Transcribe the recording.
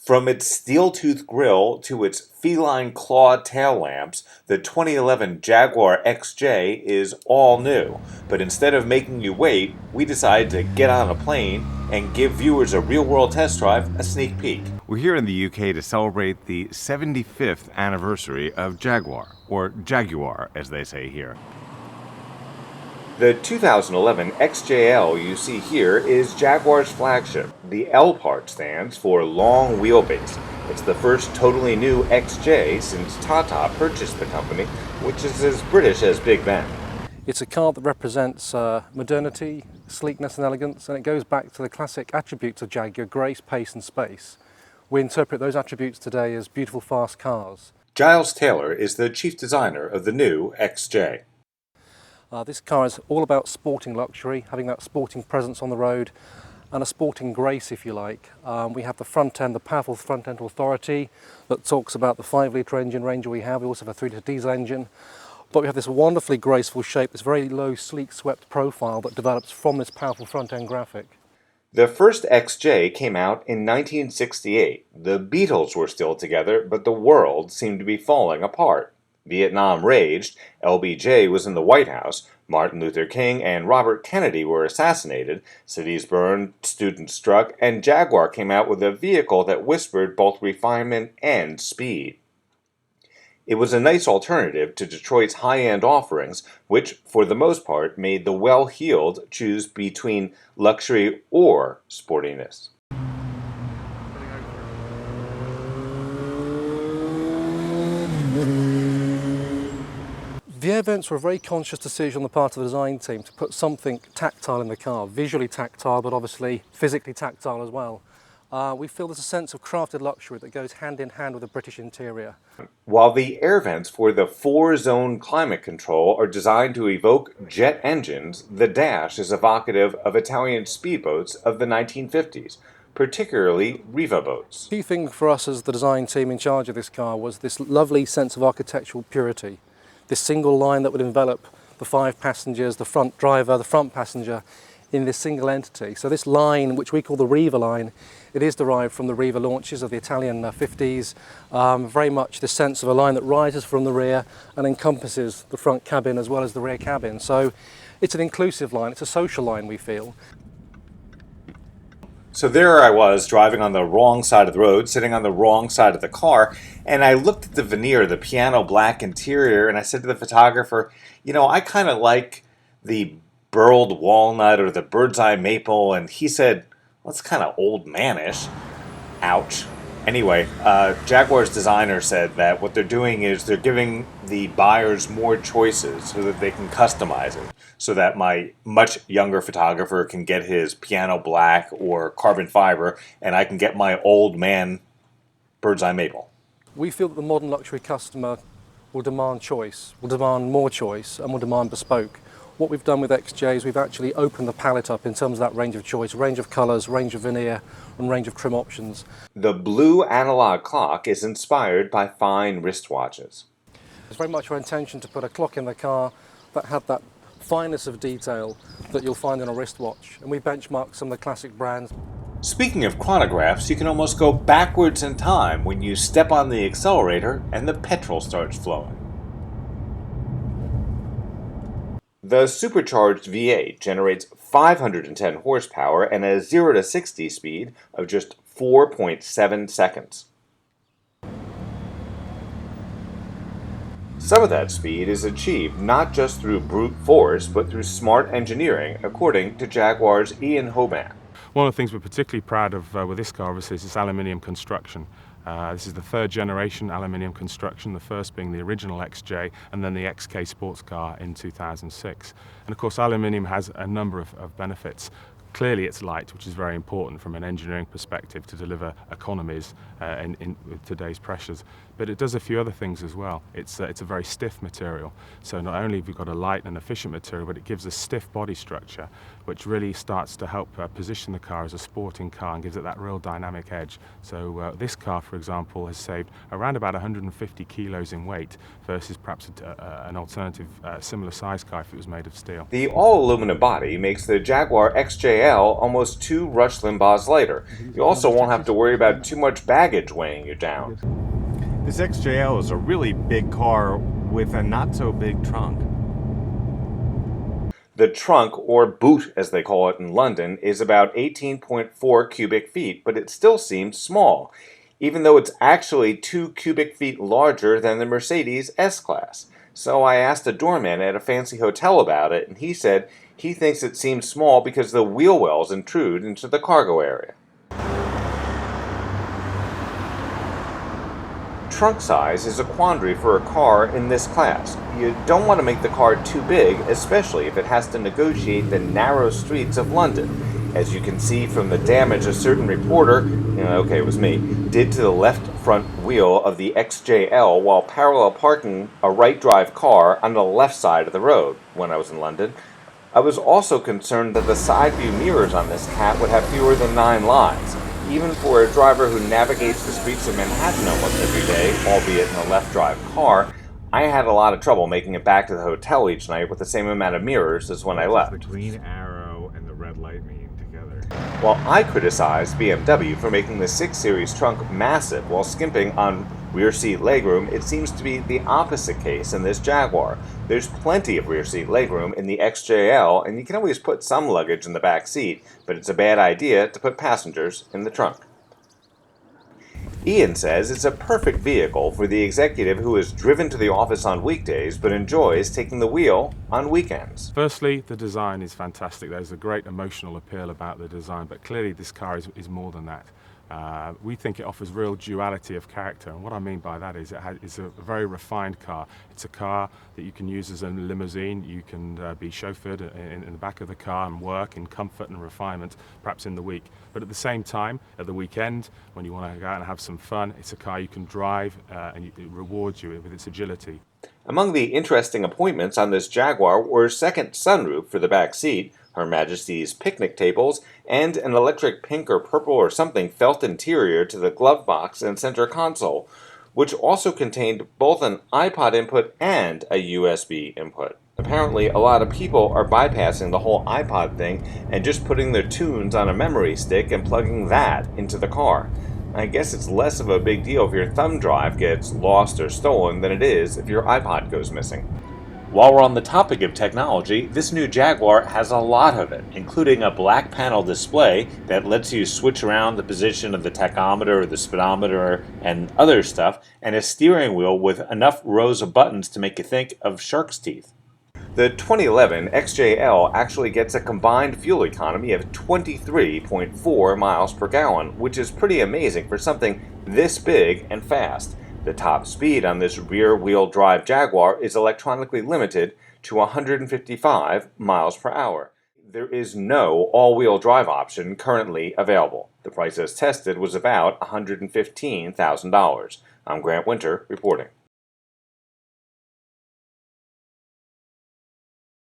From its steel-toothed grille to its feline claw tail lamps, the 2011 Jaguar XJ is all new. But instead of making you wait, we decided to get on a plane and give viewers a real-world test drive a sneak peek. We're here in the UK to celebrate the 75th anniversary of Jaguar, or Jaguar as they say here. The 2011 XJL you see here is Jaguar's flagship. The L part stands for long wheelbase. It's the first totally new XJ since Tata purchased the company, which is as British as Big Ben. It's a car that represents modernity, sleekness and elegance, and it goes back to the classic attributes of Jaguar: grace, pace and space. We interpret those attributes today as beautiful, fast cars. Giles Taylor is the chief designer of the new XJ. This car is all about sporting luxury, having that sporting presence on the road and a sporting grace, if you like. We have the front end, the powerful front end authority that talks about the 5-litre engine range we have. We also have a 3-litre diesel engine. But we have this wonderfully graceful shape, this very low, sleek, swept profile that develops from this powerful front end graphic. The first XJ came out in 1968. The Beatles were still together, but the world seemed to be falling apart. Vietnam raged, LBJ was in the White House, Martin Luther King and Robert Kennedy were assassinated, cities burned, students struck, and Jaguar came out with a vehicle that whispered both refinement and speed. It was a nice alternative to Detroit's high-end offerings, which, for the most part, made the well-heeled choose between luxury or sportiness. The air vents were a very conscious decision on the part of the design team to put something tactile in the car, visually tactile, but obviously physically tactile as well. We feel there's a sense of crafted luxury that goes hand in hand with a British interior. While the air vents for the 4-zone climate control are designed to evoke jet engines, the dash is evocative of Italian speedboats of the 1950s, particularly Riva boats. The key thing for us as the design team in charge of this car was this lovely sense of architectural purity. This single line that would envelop the 5 passengers, the front driver, the front passenger in this single entity. So this line, which we call the Riva line, it is derived from the Riva launches of the Italian 50s. Very much the sense of a line that rises from the rear and encompasses the front cabin as well as the rear cabin. So it's an inclusive line, it's a social line, we feel. So there I was, driving on the wrong side of the road, sitting on the wrong side of the car, and I looked at the veneer, the piano black interior, and I said to the photographer, you know, I kind of like the burled walnut or the bird's eye maple, and he said, well, that's kind of old manish. Ouch. Anyway, Jaguar's designer said that what they're doing is they're giving the buyers more choices so that they can customize it, so that my much younger photographer can get his piano black or carbon fiber, and I can get my old man bird's eye maple. We feel that the modern luxury customer will demand choice, will demand more choice, and will demand bespoke. What we've done with XJ is we've actually opened the palette up in terms of that range of choice, range of colours, range of veneer, and range of trim options. The blue analog clock is inspired by fine wristwatches. It's very much our intention to put a clock in the car that had that fineness of detail that you'll find in a wristwatch, and we benchmark some of the classic brands. Speaking of chronographs, you can almost go backwards in time when you step on the accelerator and the petrol starts flowing. The supercharged V8 generates 510 horsepower and a 0 to 60 speed of just 4.7 seconds. Some of that speed is achieved not just through brute force, but through smart engineering, according to Jaguar's Ian Hoban. One of the things we're particularly proud of with this car, obviously, is its aluminium construction. This is the 3rd generation aluminium construction, the first being the original XJ and then the XK sports car in 2006. And of course, aluminium has a number of benefits. Clearly it's light, which is very important from an engineering perspective to deliver economies in with today's pressures. but it does a few other things as well. It's a very stiff material, so not only have we got a light and efficient material, but it gives a stiff body structure, which really starts to help position the car as a sporting car and gives it that real dynamic edge. So this car, for example, has saved around about 150 kilos in weight versus perhaps an alternative similar size car if it was made of steel. The all-aluminum body makes the Jaguar XJL almost 2 Rush Limbaughs lighter. You also won't have to worry about too much baggage weighing you down. This XJL is a really big car with a not-so-big trunk. The trunk, or boot as they call it in London, is about 18.4 cubic feet, but it still seems small, even though it's actually 2 cubic feet larger than the Mercedes S-Class. So I asked a doorman at a fancy hotel about it, and he said he thinks it seems small because the wheel wells intrude into the cargo area. Trunk size is a quandary for a car in this class. You don't want to make the car too big, especially if it has to negotiate the narrow streets of London. As you can see from the damage a certain reporter, okay, it was me, did to the left front wheel of the XJL while parallel parking a right-drive car on the left side of the road when I was in London. I was also concerned that the side view mirrors on this cat would have fewer than 9 lines. Even for a driver who navigates the streets of Manhattan almost every day, albeit in a left-drive car, I had a lot of trouble making it back to the hotel each night with the same amount of mirrors as when I left. The green arrow and the red light meeting together. While I criticized BMW for making the 6 Series trunk massive while skimping on rear seat legroom, it seems to be the opposite case in this Jaguar. There's plenty of rear seat legroom in the XJL, and you can always put some luggage in the back seat, but it's a bad idea to put passengers in the trunk. Ian says it's a perfect vehicle for the executive who is driven to the office on weekdays but enjoys taking the wheel on weekends. Firstly, the design is fantastic. There's a great emotional appeal about the design, but clearly this car is more than that. We think it offers real duality of character, and what I mean by that is it's a very refined car. It's a car that you can use as a limousine. You can be chauffeured in the back of the car and work in comfort and refinement, perhaps in the week. But at the same time, at the weekend, when you want to go out and have some fun, it's a car you can drive and it rewards you with its agility. Among the interesting appointments on this Jaguar were a second sunroof for the back seat, Her Majesty's picnic tables, and an electric pink or purple or something felt interior to the glove box and center console, which also contained both an iPod input and a USB input. Apparently, a lot of people are bypassing the whole iPod thing and just putting their tunes on a memory stick and plugging that into the car. I guess it's less of a big deal if your thumb drive gets lost or stolen than it is if your iPod goes missing. While we're on the topic of technology, this new Jaguar has a lot of it, including a black panel display that lets you switch around the position of the tachometer or the speedometer and other stuff, and a steering wheel with enough rows of buttons to make you think of shark's teeth. The 2011 XJL actually gets a combined fuel economy of 23.4 miles per gallon, which is pretty amazing for something this big and fast. The top speed on this rear-wheel drive Jaguar is electronically limited to 155 miles per hour. There is no all-wheel drive option currently available. The price as tested was about $115,000. I'm Grant Winter reporting.